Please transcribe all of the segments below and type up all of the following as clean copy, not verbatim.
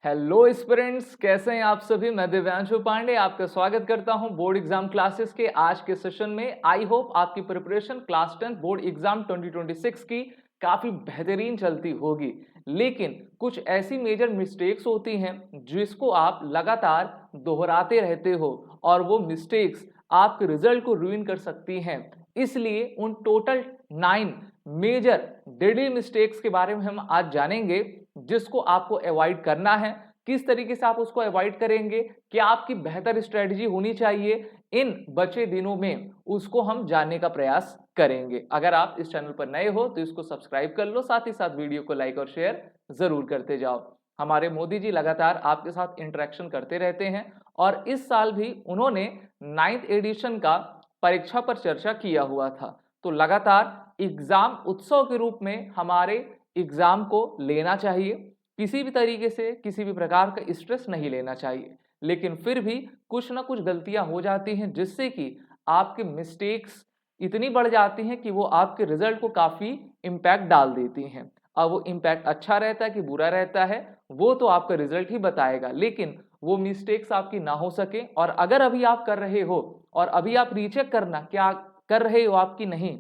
Hello students, कैसे हैं आप सभी। मैं दिव्यांशु पांडे आपका स्वागत करता हूं बोर्ड एग्जाम क्लासेस के आज के सेशन में। आई होप आपकी प्रिपरेशन क्लास 10 बोर्ड एग्जाम 2026 की काफी बेहतरीन चलती होगी। लेकिन कुछ ऐसी मेजर मिस्टेक्स होती हैं जिसको आप लगातार दोहराते रहते हो और वो मिस्टेक्स आपके रिजल्ट को रूइन कर सकती हैं। इसलिए उन टोटल 9 मेजर डेडली मिस्टेक्स के बारे में हम आज जानेंगे जिसको आपको अवॉइड करना है। किस तरीके से आप उसको अवॉइड करेंगे, क्या आपकी बेहतर स्ट्रेटजी होनी चाहिए इन बचे दिनों में, उसको हम जानने का प्रयास करेंगे। अगर आप इस चैनल पर नए हो तो इसको सब्सक्राइब कर लो, साथ ही साथ वीडियो को लाइक और शेयर जरूर करते जाओ। हमारे मोदी जी लगातार आपके साथ इंटरेक्शन करते रहते हैं और इस साल भी उन्होंने 9th एडिशन का परीक्षा पर चर्चा किया हुआ था। तो लगातार एग्जाम उत्सव के रूप में हमारे एग्जाम को लेना चाहिए, किसी भी तरीके से किसी भी प्रकार का स्ट्रेस नहीं लेना चाहिए। लेकिन फिर भी कुछ ना कुछ गलतियां हो जाती हैं जिससे कि आपके मिस्टेक्स इतनी बढ़ जाती हैं कि वो आपके रिजल्ट को काफी इम्पैक्ट डाल देती हैं। अब वो इम्पैक्ट अच्छा रहता है कि बुरा रहता है वो तो आपका रिजल्ट ही बताएगा, लेकिन वो मिस्टेक्स आपकी ना हो सके। और अगर अभी आप कर रहे हो और अभी आप रीचेक करना क्या कर रहे हो आपकी नहीं,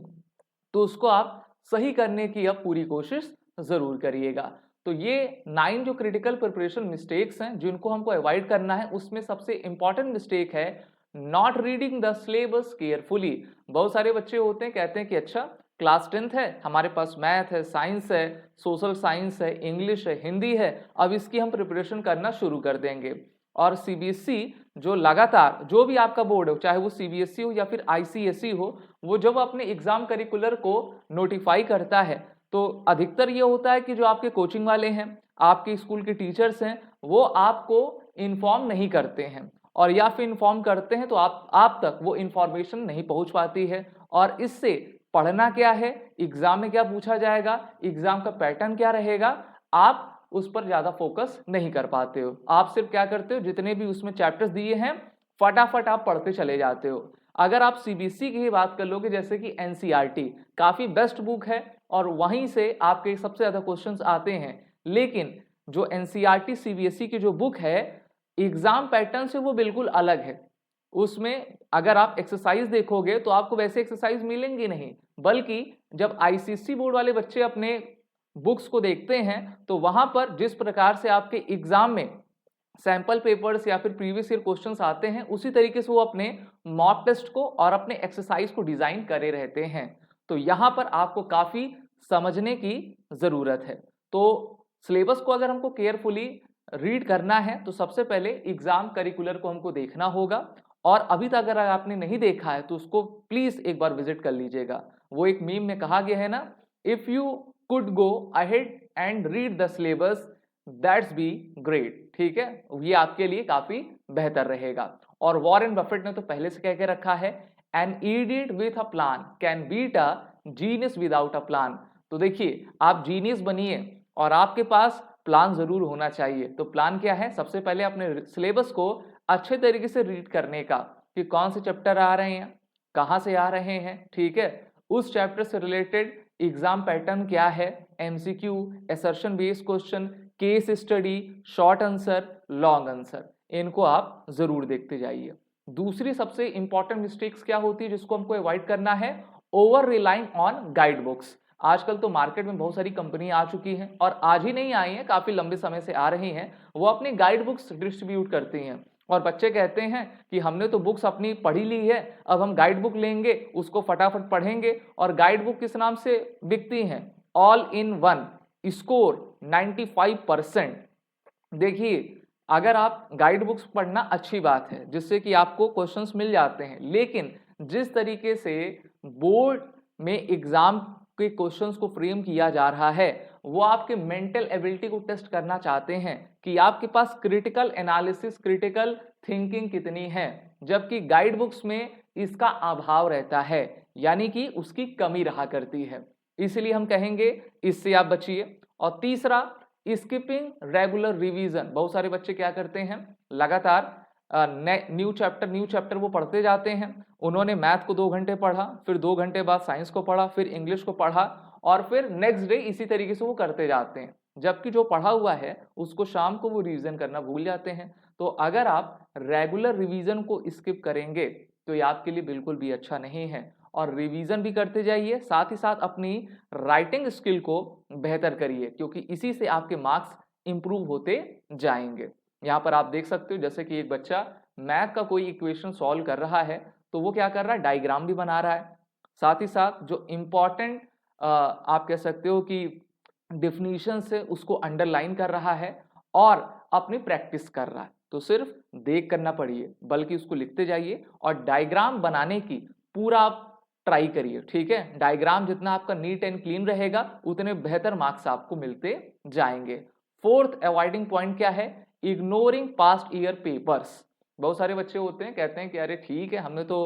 तो उसको आप सही करने की अब पूरी कोशिश जरूर करिएगा। तो ये 9 जो क्रिटिकल प्रिपरेशन मिस्टेक्स हैं जिनको हमको अवॉइड करना है, उसमें सबसे इंपॉर्टेंट मिस्टेक है not reading the syllabus carefully. बहुत सारे बच्चे होते हैं कहते हैं कि अच्छा क्लास 10th है, हमारे पास मैथ है, साइंस है, सोशल साइंस है, इंग्लिश है, हिंदी है, अब इसकी हम प्रिपरेशन करना शुरू कर देंगे। और सीबीएसई जो लगातार जो भी आपका बोर्ड हो, चाहे वो सीबीएसई हो या फिर आईसीएसई हो, वो जब अपने एग्जाम करिकुलर को नोटिफाई करता है तो अधिकतर ये होता है कि जो आपके कोचिंग वाले हैं, आपके स्कूल के टीचर्स हैं, वो आपको इन्फॉर्म नहीं करते हैं, और या फिर इन्फॉर्म करते हैं तो आप तक वो इन्फॉर्मेशन नहीं पहुंच पाती है। और इससे पढ़ना क्या है, एग्जाम में क्या पूछा जाएगा, एग्जाम का पैटर्न क्या रहेगा, आप उस पर ज्यादा फोकस नहीं कर पाते हो। आप सिर्फ क्या करते हो, जितने भी उसमें चैप्टर्स दिए हैं फटाफट आप पढ़ते चले जाते हो। अगर आप सीबीएसई की ही बात कर लोगे, जैसे कि एनसीईआरटी काफी बेस्ट बुक है और वहीं से आपके सबसे ज्यादा क्वेश्चंस आते हैं, लेकिन जो एनसीईआरटी सीबीएसई की जो बुक है एग्जाम पैटर्न से वो बिल्कुल अलग है। उसमें अगर आप एक्सरसाइज देखोगे तो आपको वैसे एक्सरसाइज मिलेंगी नहीं, बल्कि जब आईसीएसई बोर्ड वाले बच्चे अपने बुक्स को देखते हैं तो वहां पर जिस प्रकार से आपके एग्जाम में सैंपल पेपर्स या फिर प्रीवियस ईयर क्वेश्चंस आते हैं, उसी तरीके से वो अपने मॉक टेस्ट को और अपने एक्सरसाइज को डिजाइन करे रहते हैं। तो यहां पर आपको काफी समझने की जरूरत है। तो सिलेबस को अगर हमको केयरफुली रीड करना है तो सबसे पहले एग्जाम करिकुलर को हमको देखना होगा। और अभी तक अगर आपने नहीं देखा है तो उसको प्लीज एक बार विजिट कर लीजिएगा। वो एक मीम में कहा गया है ना, if you could go ahead and read the syllabus that's be great. ठीक है, ये आपके लिए काफी बेहतर रहेगा। और वॉरेन बफेट ने तो पहले से कह के रखा है, an idiot with a plan can beat a genius without a plan. तो देखिए, आप जीनियस बनिए और आपके पास प्लान जरूर होना चाहिए। तो प्लान क्या है, सबसे पहले अपने सिलेबस को अच्छे तरीके से रीड करने का, कि कौन से चैप्टर आ रहे हैं, कहां से आ रहे हैं, ठीक है, उस चैप्टर से रिलेटेड एग्जाम पैटर्न क्या है, MCQ, assertion based question, case study, short answer, long answer, इनको आप जरूर देखते जाइए। दूसरी सबसे इंपॉर्टेंट मिस्टेक्स क्या होती है जिसको हमको अवॉइड करना है, over relying on guide books. आजकल तो मार्केट में बहुत सारी कंपनी आ चुकी हैं और आज ही नहीं आई हैं, काफी लंबे समय से आ रही हैं, वो अपनी गाइड बुक्स डिस्ट्रीब्यूट करती हैं। और बच्चे कहते हैं कि हमने तो बुक्स अपनी पढ़ी ली है, अब हम गाइड बुक लेंगे, उसको फटाफट पढ़ेंगे। और गाइड बुक किस नाम से बिकती हैं, ऑल इन वन, स्कोर 95%। देखिए, अगर आप गाइड बुक्स पढ़ना अच्छी बात है जिससे कि आपको क्वेश्चंस मिल जाते हैं, लेकिन जिस तरीके से बोर्ड में एग्जाम के क्वेश्चंस को फ्रेम किया जा रहा है, वो आपके मेंटल एबिलिटी को टेस्ट करना चाहते हैं कि आपके पास क्रिटिकल एनालिसिस, क्रिटिकल थिंकिंग कितनी है, जबकि गाइड बुक्स में इसका अभाव रहता है, यानी कि उसकी कमी रहा करती है। इसलिए हम कहेंगे इससे आप बचिए। और तीसरा, स्किपिंग रेगुलर रिवीजन। बहुत सारे बच्चे क्या करते हैं, लगातार न्यू चैप्टर वो पढ़ते जाते हैं। उन्होंने मैथ को 2 घंटे पढ़ा, फिर 2 घंटे बाद साइंस को पढ़ा, फिर इंग्लिश को पढ़ा, और फिर नेक्स्ट डे इसी तरीके से वो करते जाते हैं। जबकि जो पढ़ा हुआ है उसको शाम को वो रिवीजन करना भूल जाते हैं। तो अगर आप रेगुलर रिवीजन को स्किप करेंगे तो ये आपके लिए बिल्कुल भी अच्छा नहीं है। और रिवीजन भी करते जाइए, साथ ही साथ अपनी राइटिंग स्किल को बेहतर करिए, क्योंकि इसी से आपके मार्क्स इंप्रूव होते जाएंगे। यहाँ पर आप देख सकते हो जैसे कि एक बच्चा मैथ का कोई इक्वेशन सॉल्व कर रहा है तो वो क्या कर रहा है, डायग्राम भी बना रहा है, साथ ही साथ जो इम्पॉर्टेंट आप कह सकते हो कि डिफिनीशन से उसको अंडरलाइन कर रहा है और अपनी प्रैक्टिस कर रहा है। तो सिर्फ देख करना पड़िए, बल्कि उसको लिखते जाइए और डायग्राम बनाने की पूरा आप ट्राई करिए, ठीक है। डायग्राम जितना आपका नीट एंड क्लीन रहेगा उतने बेहतर मार्क्स आपको मिलते जाएंगे। फोर्थ अवॉइडिंग पॉइंट क्या है, इग्नोरिंग पास्ट ईयर पेपर्स। बहुत सारे बच्चे होते हैं कहते हैं कि अरे ठीक है, हमने तो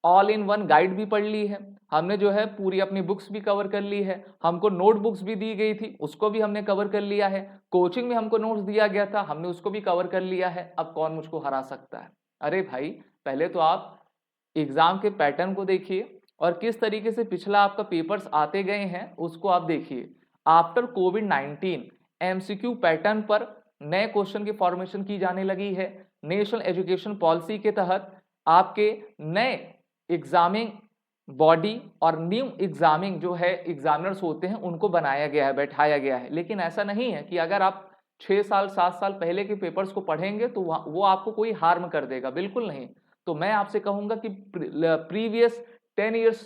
ऑल इन वन गाइड भी पढ़ ली है, हमने जो है पूरी अपनी बुक्स भी कवर कर ली है, हमको नोटबुक्स भी दी गई थी उसको भी हमने कवर कर लिया है, कोचिंग में हमको नोट्स दिया गया था हमने उसको भी कवर कर लिया है, अब कौन मुझको हरा सकता है। अरे भाई, पहले तो आप एग्जाम के पैटर्न को देखिए और किस तरीके से पिछला आपका पेपर्स आते गए हैं उसको आप देखिए। आफ्टर कोविड-19 एमसीक्यू पैटर्न पर नए क्वेश्चन की फॉर्मेशन की जाने लगी है। नेशनल एजुकेशन पॉलिसी के तहत आपके नए एग्जामिंग बॉडी और न्यू एग्जामिंग जो है एग्जामिनर्स होते हैं उनको बनाया गया है, बैठाया गया है। लेकिन ऐसा नहीं है कि अगर आप 6 साल 7 साल पहले के पेपर्स को पढ़ेंगे तो वो आपको कोई हार्म कर देगा, बिल्कुल नहीं। तो मैं आपसे कहूंगा कि प्रीवियस 10 ईयर्स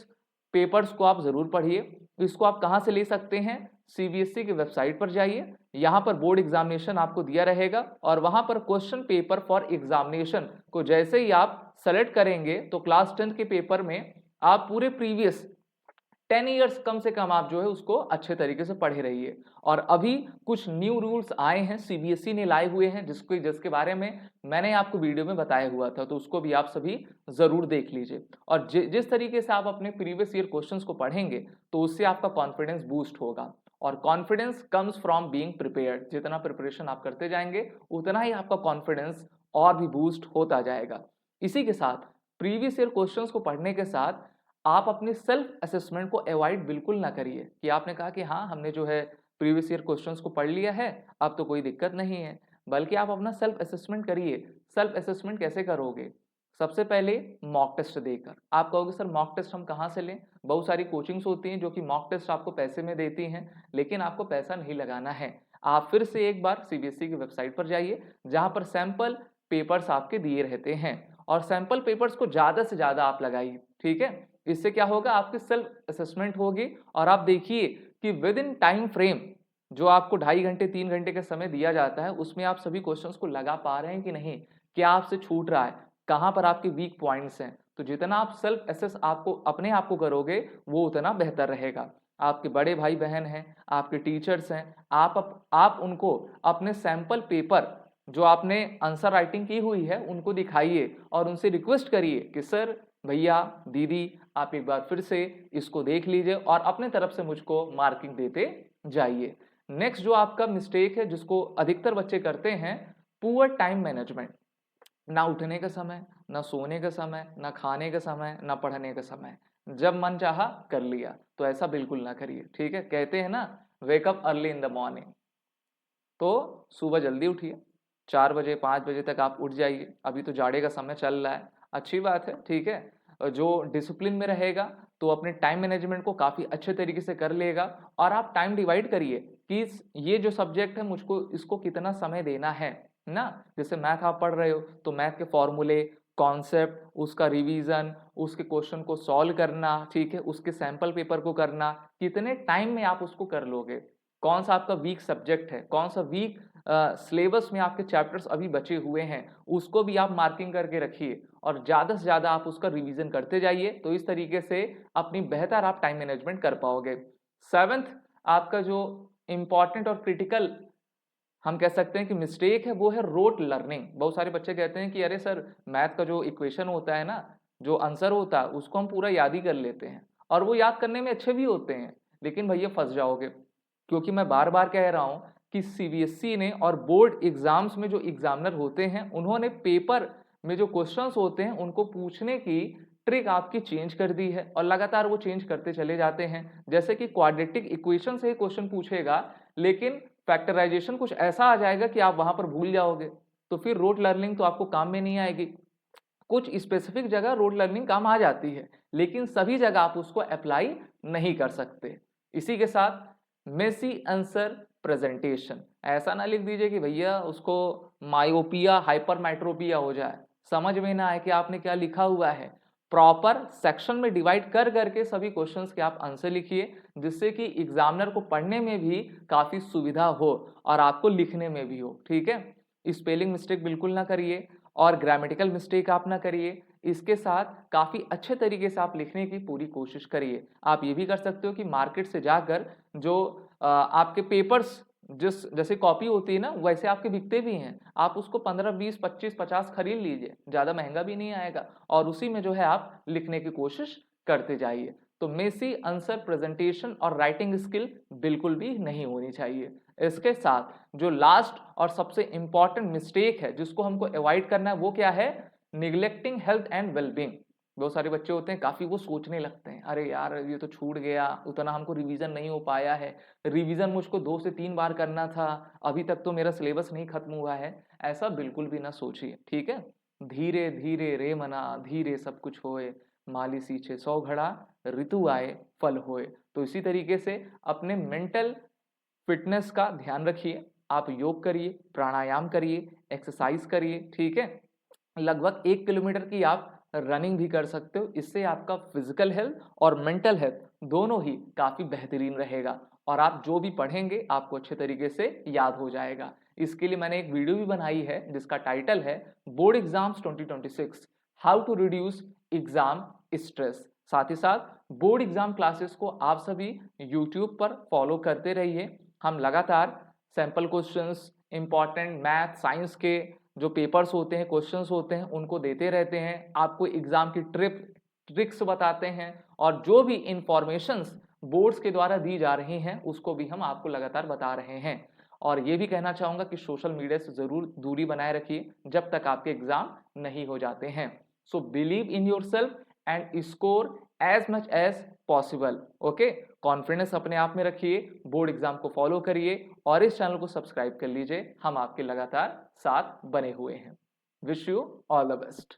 पेपर्स को आप जरूर पढ़िए। इसको आप कहां से ले सकते हैं, सीबीएसई की वेबसाइट पर जाइए, यहां पर बोर्ड एग्जामिनेशन आपको दिया रहेगा और वहां पर क्वेश्चन पेपर फॉर एग्जामिनेशन को जैसे ही आप सेलेक्ट करेंगे तो क्लास 10 के पेपर में आप पूरे प्रीवियस 10 ईयर्स कम से कम आप जो है उसको अच्छे तरीके से पढ़े रहिए। और अभी कुछ न्यू रूल्स आए हैं, सीबीएसई ने लाए हुए हैं, जिसके बारे में मैंने आपको वीडियो में बताया हुआ था, तो उसको भी आप सभी जरूर देख लीजिए। और जिस तरीके से आप अपने प्रीवियस ईयर क्वेश्चंस को पढ़ेंगे तो उससे आपका कॉन्फिडेंस बूस्ट होगा। और confidence comes from being prepared. जितना प्रिपरेशन आप करते जाएंगे उतना ही आपका कॉन्फिडेंस और भी बूस्ट होता जाएगा। इसी के साथ प्रीवियस ईयर क्वेश्चंस को पढ़ने के साथ आप अपने सेल्फ असेसमेंट को अवॉइड बिल्कुल ना करिए कि आपने कहा कि हाँ हमने जो है प्रीवियस ईयर क्वेश्चंस को पढ़ लिया है अब तो कोई दिक्कत नहीं है, बल्कि आप अपना सेल्फ असेसमेंट करिए। सेल्फ असेसमेंट कैसे करोगे, सबसे पहले मॉक टेस्ट देकर। आप कहोगे सर मॉक टेस्ट हम कहाँ से लें, बहुत सारी कोचिंग्स होती हैं जो कि मॉक टेस्ट आपको पैसे में देती हैं, लेकिन आपको पैसा नहीं लगाना है। आप फिर से एक बार सीबीएसई की वेबसाइट पर जाइए जहां पर सैंपल पेपर्स आपके दिए रहते हैं और सैंपल पेपर्स को ज्यादा से ज्यादा आप लगाइए, ठीक है। इससे क्या होगा, आपकी सेल्फ असेसमेंट होगी और आप देखिए कि विद इन टाइम फ्रेम जो आपको 2.5 घंटे 3 घंटे का समय दिया जाता है उसमें आप सभी क्वेश्चंस को लगा पा रहे हैं कि नहीं, क्या आपसे छूट रहा है, कहां पर आपके वीक पॉइंट्स हैं। तो जितना आप सेल्फ एसेस आपको अपने आप को करोगे वो उतना बेहतर रहेगा। आपके बड़े भाई बहन हैं, आपके टीचर्स हैं, आप उनको अपने सैंपल पेपर जो आपने आंसर राइटिंग की हुई है उनको दिखाइए और उनसे रिक्वेस्ट करिए कि सर भैया दीदी आप एक बार फिर से इसको देख लीजिए और अपने तरफ से मुझको मार्किंग देते जाइए। नेक्स्ट जो आपका मिस्टेक है जिसको अधिकतर बच्चे करते हैं, पुअर टाइम मैनेजमेंट। ना उठने का समय, ना सोने का समय, ना खाने का समय, ना पढ़ने का समय, जब मन चाहा कर लिया। तो ऐसा बिल्कुल ना करिए, ठीक है। कहते हैं ना wake up early in the morning, तो सुबह जल्दी उठिए, 4 बजे 5 बजे तक आप उठ जाइए। अभी तो जाड़े का समय चल रहा है, अच्छी बात है, ठीक है। जो डिसिप्लिन में रहेगा तो अपने टाइम मैनेजमेंट को काफ़ी अच्छे तरीके से कर लेगा। और आप टाइम डिवाइड करिए कि ये जो सब्जेक्ट है मुझको इसको कितना समय देना है ना। जैसे मैथ आप पढ़ रहे हो तो मैथ के फॉर्मूले, कॉन्सेप्ट, उसका रिवीजन, उसके क्वेश्चन को सॉल्व करना, ठीक है, उसके सैंपल पेपर को करना, कितने टाइम में आप उसको कर लोगे, कौन सा आपका वीक सब्जेक्ट है, कौन सा वीक सिलेबस में आपके चैप्टर्स अभी बचे हुए हैं, उसको भी आप मार्किंग करके रखिए और ज़्यादा से ज़्यादा आप उसका रिवीजन करते जाइए। तो इस तरीके से अपनी बेहतर आप टाइम मैनेजमेंट कर पाओगे। 7th आपका जो इम्पॉर्टेंट और क्रिटिकल हम कह सकते हैं कि मिस्टेक है वो है रोट लर्निंग। बहुत सारे बच्चे कहते हैं कि अरे सर मैथ का जो इक्वेशन होता है ना, जो आंसर होता है उसको हम पूरा याद ही कर लेते हैं और वो याद करने में अच्छे भी होते हैं, लेकिन भैया फंस जाओगे। क्योंकि मैं बार बार कह रहा हूं कि सीबीएसई ने और बोर्ड एग्जाम्स में जो एग्जामिनर होते हैं उन्होंने पेपर में जो क्वेश्चंस होते हैं उनको पूछने की ट्रिक आपकी चेंज कर दी है और लगातार वो चेंज करते चले जाते हैं। जैसे कि क्वाड्रेटिक इक्वेशन से ही क्वेश्चन पूछेगा, लेकिन फैक्टराइजेशन कुछ ऐसा आ जाएगा कि आप वहां पर भूल जाओगे, तो फिर रोट लर्निंग तो आपको काम में नहीं आएगी। कुछ स्पेसिफिक जगह रोट लर्निंग काम आ जाती है, लेकिन सभी जगह आप उसको अप्लाई नहीं कर सकते। इसी के साथ मेसी आंसर प्रेजेंटेशन, ऐसा ना लिख दीजिए कि भैया उसको मायोपिया हाइपरमेट्रोपिया हो जाए, समझ में ना आए कि आपने क्या लिखा हुआ है। प्रॉपर सेक्शन में डिवाइड कर करके सभी क्वेश्चंस के आप आंसर लिखिए, जिससे कि एग्जामिनर को पढ़ने में भी काफी सुविधा हो और आपको लिखने में भी हो। ठीक है, स्पेलिंग मिस्टेक बिल्कुल ना करिए और ग्रामेटिकल मिस्टेक आप ना करिए। इसके साथ काफी अच्छे तरीके से आप लिखने की पूरी कोशिश करिए। आप ये भी कर सकते हो कि मार्केट से जाकर जो आपके पेपर्स जिस जैसे कॉपी होती है ना, वैसे आपके बिकते भी हैं, आप उसको 15, 20, 25, 50 खरीद लीजिए, ज्यादा महंगा भी नहीं आएगा, और उसी में जो है आप लिखने की कोशिश करते जाइए। तो मेसी आंसर प्रेजेंटेशन और राइटिंग स्किल बिल्कुल भी नहीं होनी चाहिए। इसके साथ जो लास्ट और सबसे इंपॉर्टेंट मिस्टेक है जिसको हमको अवॉइड करना है, वो क्या है? Neglecting health and wellbeing. बहुत सारे बच्चे होते हैं, काफी वो सोचने लगते हैं, अरे यार ये तो छूट गया, उतना हमको रिवीजन नहीं हो पाया है, रिवीजन मुझको 2 से 3 बार करना था, अभी तक तो मेरा सिलेबस नहीं खत्म हुआ है। ऐसा बिल्कुल भी ना सोचिए। ठीक है, धीरे धीरे रे मना धीरे सब कुछ होए, माली सींचे 100 घड़ा, ऋतु आए फल होए। तो इसी तरीके से अपने मेंटल फिटनेस का ध्यान रखिए, आप योग करिए, प्राणायाम करिए, एक्सरसाइज करिए। ठीक है, लगभग 1 किलोमीटर की आप रनिंग भी कर सकते हो। इससे आपका फिजिकल हेल्थ और मेंटल हेल्थ दोनों ही काफी बेहतरीन रहेगा और आप जो भी पढ़ेंगे आपको अच्छे तरीके से याद हो जाएगा। इसके लिए मैंने एक वीडियो भी बनाई है जिसका टाइटल है board exams 2026 how to reduce exam stress. साथ ही साथ बोर्ड एग्जाम क्लासेस को आप सभी यूट्यूब पर फॉलो करते रहिए। हम लगातार sample questions, important math science के जो पेपर्स होते हैं, क्वेश्चंस होते हैं, उनको देते रहते हैं, आपको एग्जाम की ट्रिक्स बताते हैं, और जो भी इंफॉर्मेशंस बोर्ड्स के द्वारा दी जा रही हैं उसको भी हम आपको लगातार बता रहे हैं। और ये भी कहना चाहूंगा कि सोशल मीडिया से जरूर दूरी बनाए रखिए जब तक आपके एग्जाम नहीं हो जाते हैं। So believe in yourself and score as much as possible. Okay, confidence अपने आप में रखिए, बोर्ड एग्जाम को फॉलो करिए और इस चैनल को सब्सक्राइब कर लीजिए। हम आपके लगातार साथ बने हुए हैं। Wish you all the best.